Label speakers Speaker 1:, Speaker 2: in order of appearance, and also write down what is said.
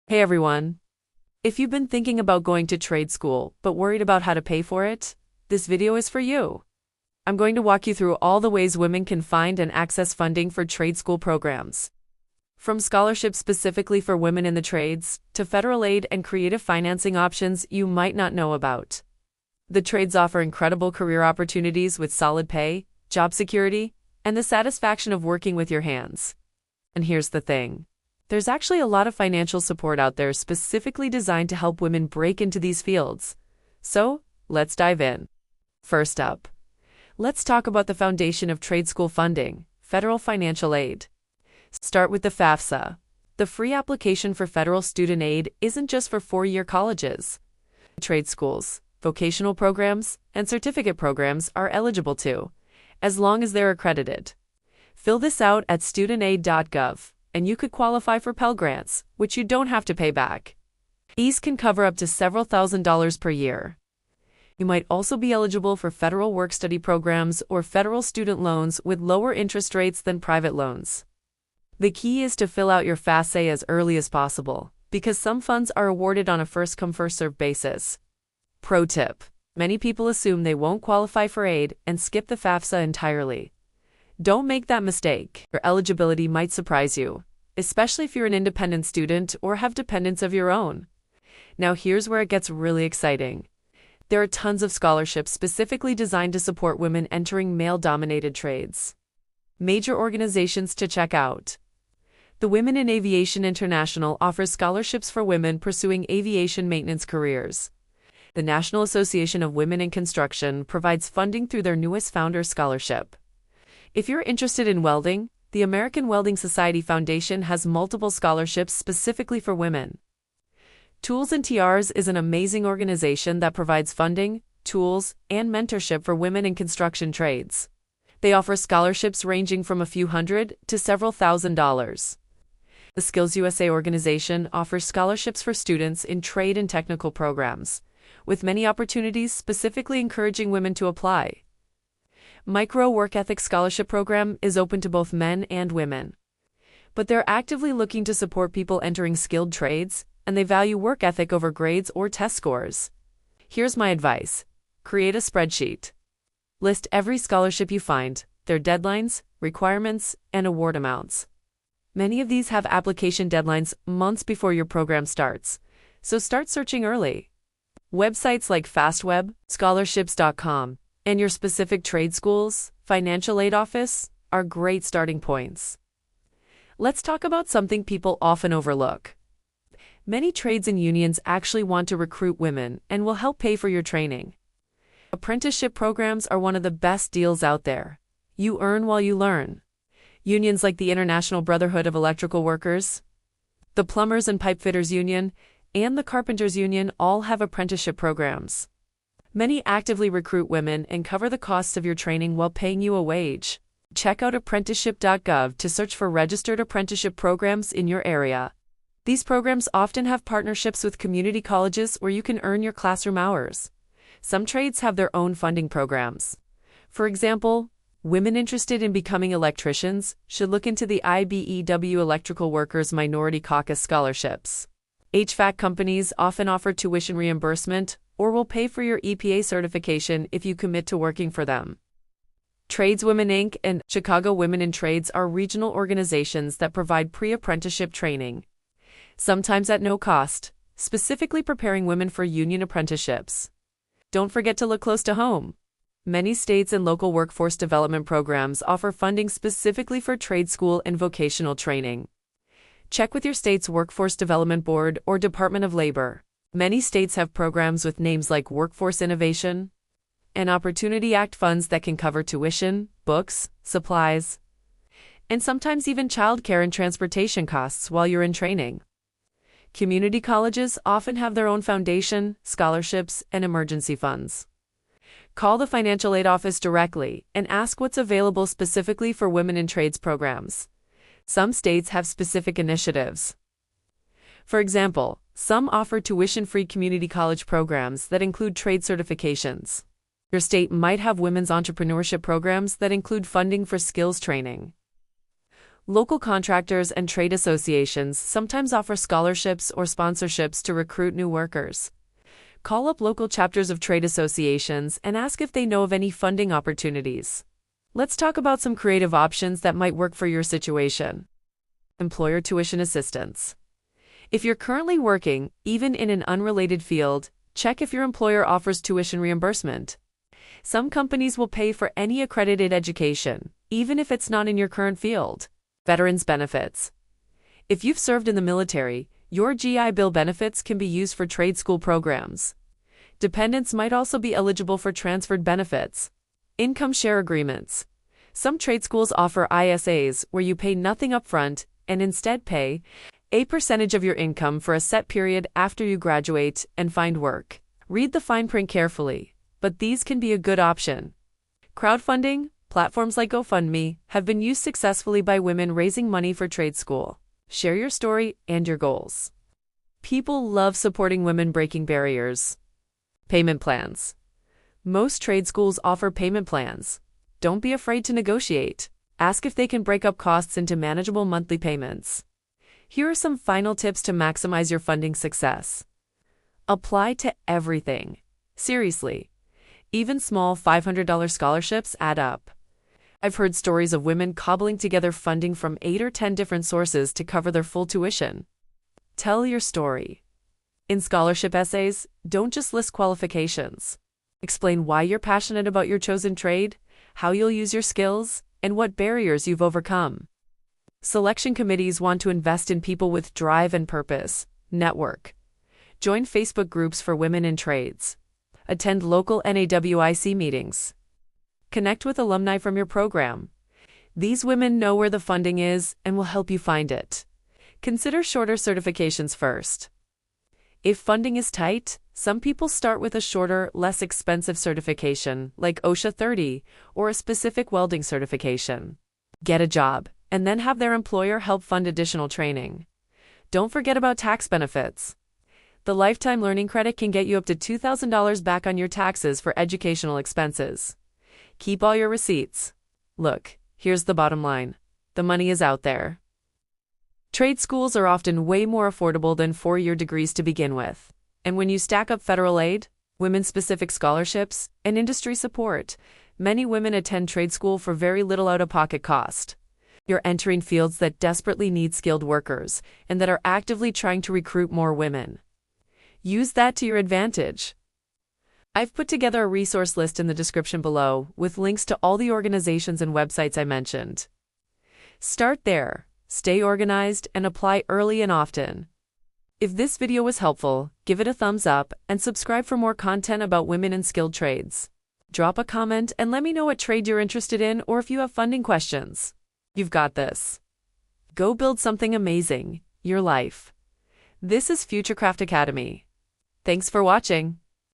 Speaker 1: Hey everyone! If you've been thinking about going to trade school but worried about how to pay for it, this video is for you. I'm going to walk you through all the ways women can find and access funding for trade school programs. From scholarships specifically for women in the trades, to federal aid and creative financing options you might not know about. The trades offer incredible career opportunities with solid pay, job security, and the satisfaction of working with your hands. And here's the thing. There's actually a lot of financial support out there specifically designed to help women break into these fields. So, let's dive in. First up, let's talk about the foundation of trade school funding, federal financial aid. Start with the FAFSA. The free application for federal student aid isn't just for four-year colleges. Trade schools, vocational programs, and certificate programs are eligible too, as long as they're accredited. Fill this out at studentaid.gov. And you could qualify for Pell Grants, which you don't have to pay back. These can cover up to several $1,000s per year. You might also be eligible for federal work-study programs or federal student loans with lower interest rates than private loans. The key is to fill out your FAFSA as early as possible, because some funds are awarded on a first-come, first-served basis. Pro tip: many people assume they won't qualify for aid and skip the FAFSA entirely. Don't make that mistake. Your eligibility might surprise you, especially if you're an independent student or have dependents of your own. Now here's where it gets really exciting. There are tons of scholarships specifically designed to support women entering male-dominated trades. Major organizations to check out. The Women in Aviation International offers scholarships for women pursuing aviation maintenance careers. The National Association of Women in Construction provides funding through their newest Founders Scholarship. If you're interested in welding, the American Welding Society Foundation has multiple scholarships specifically for women. Tools and TRs is an amazing organization that provides funding, tools, and mentorship for women in construction trades. They offer scholarships ranging from a few hundred to several $1,000s. The Skills USA organization offers scholarships for students in trade and technical programs, with many opportunities specifically encouraging women to apply. Micro Work Ethic Scholarship Program is open to both men and women. But they're actively looking to support people entering skilled trades, and they value work ethic over grades or test scores. Here's my advice. Create a spreadsheet. List every scholarship you find, their deadlines, requirements, and award amounts. Many of these have application deadlines months before your program starts, so start searching early. Websites like FastWeb, scholarships.com, and your specific trade school's financial aid office are great starting points. Let's talk about something people often overlook. Many trades and unions actually want to recruit women and will help pay for your training. Apprenticeship programs are one of the best deals out there. You earn while you learn. Unions like the International Brotherhood of Electrical Workers, the Plumbers and Pipefitters Union, and the Carpenters Union all have apprenticeship programs. Many actively recruit women and cover the costs of your training while paying you a wage. Check out apprenticeship.gov to search for registered apprenticeship programs in your area. These programs often have partnerships with community colleges where you can earn your classroom hours. Some trades have their own funding programs. For example, women interested in becoming electricians should look into the IBEW Electrical Workers Minority Caucus scholarships. HVAC companies often offer tuition reimbursement or will pay for your EPA certification if you commit to working for them. Tradeswomen Inc. and Chicago Women in Trades are regional organizations that provide pre-apprenticeship training, sometimes at no cost, specifically preparing women for union apprenticeships. Don't forget to look close to home. Many states and local workforce development programs offer funding specifically for trade school and vocational training. Check with your state's Workforce Development Board or Department of Labor. Many states have programs with names like Workforce Innovation and Opportunity Act funds that can cover tuition, books, supplies, and sometimes even childcare and transportation costs while you're in training. Community colleges often have their own foundation, scholarships, and emergency funds. Call the financial aid office directly and ask what's available specifically for women in trades programs. Some states have specific initiatives. For example, some offer tuition-free community college programs that include trade certifications. Your state might have women's entrepreneurship programs that include funding for skills training. Local contractors and trade associations sometimes offer scholarships or sponsorships to recruit new workers. Call up local chapters of trade associations and ask if they know of any funding opportunities. Let's talk about some creative options that might work for your situation. Employer tuition assistance. If you're currently working, even in an unrelated field, check if your employer offers tuition reimbursement. Some companies will pay for any accredited education, even if it's not in your current field. Veterans benefits. If you've served in the military, your GI Bill benefits can be used for trade school programs. Dependents might also be eligible for transferred benefits. Income share agreements. Some trade schools offer ISAs where you pay nothing upfront and instead pay a percentage of your income for a set period after you graduate and find work. Read the fine print carefully, but these can be a good option. Crowdfunding. Platforms like GoFundMe have been used successfully by women raising money for trade school. Share your story and your goals. People love supporting women breaking barriers. Payment plans. Most trade schools offer payment plans. Don't be afraid to negotiate. Ask if they can break up costs into manageable monthly payments. Here are some final tips to maximize your funding success. Apply to everything. Seriously. Even small $500 scholarships add up. I've heard stories of women cobbling together funding from 8 or 10 different sources to cover their full tuition. Tell your story. In scholarship essays, don't just list qualifications. Explain why you're passionate about your chosen trade, how you'll use your skills, and what barriers you've overcome. Selection committees want to invest in people with drive and purpose. Network. Join Facebook groups for women in trades. Attend local NAWIC meetings. Connect with alumni from your program. These women know where the funding is and will help you find it. Consider shorter certifications first. If funding is tight, some people start with a shorter, less expensive certification, like OSHA 30, or a specific welding certification. Get a job, and then have their employer help fund additional training. Don't forget about tax benefits. The Lifetime Learning Credit can get you up to $2,000 back on your taxes for educational expenses. Keep all your receipts. Look, here's the bottom line. The money is out there. Trade schools are often way more affordable than four-year degrees to begin with. And when you stack up federal aid, women-specific scholarships, and industry support, many women attend trade school for very little out-of-pocket cost. You're entering fields that desperately need skilled workers and that are actively trying to recruit more women. Use that to your advantage. I've put together a resource list in the description below with links to all the organizations and websites I mentioned. Start there, stay organized, and apply early and often. If this video was helpful, give it a thumbs up and subscribe for more content about women in skilled trades. Drop a comment and let me know what trade you're interested in or if you have funding questions. You've got this. Go build something amazing, your life. This is Futurecraft Academy. Thanks for watching.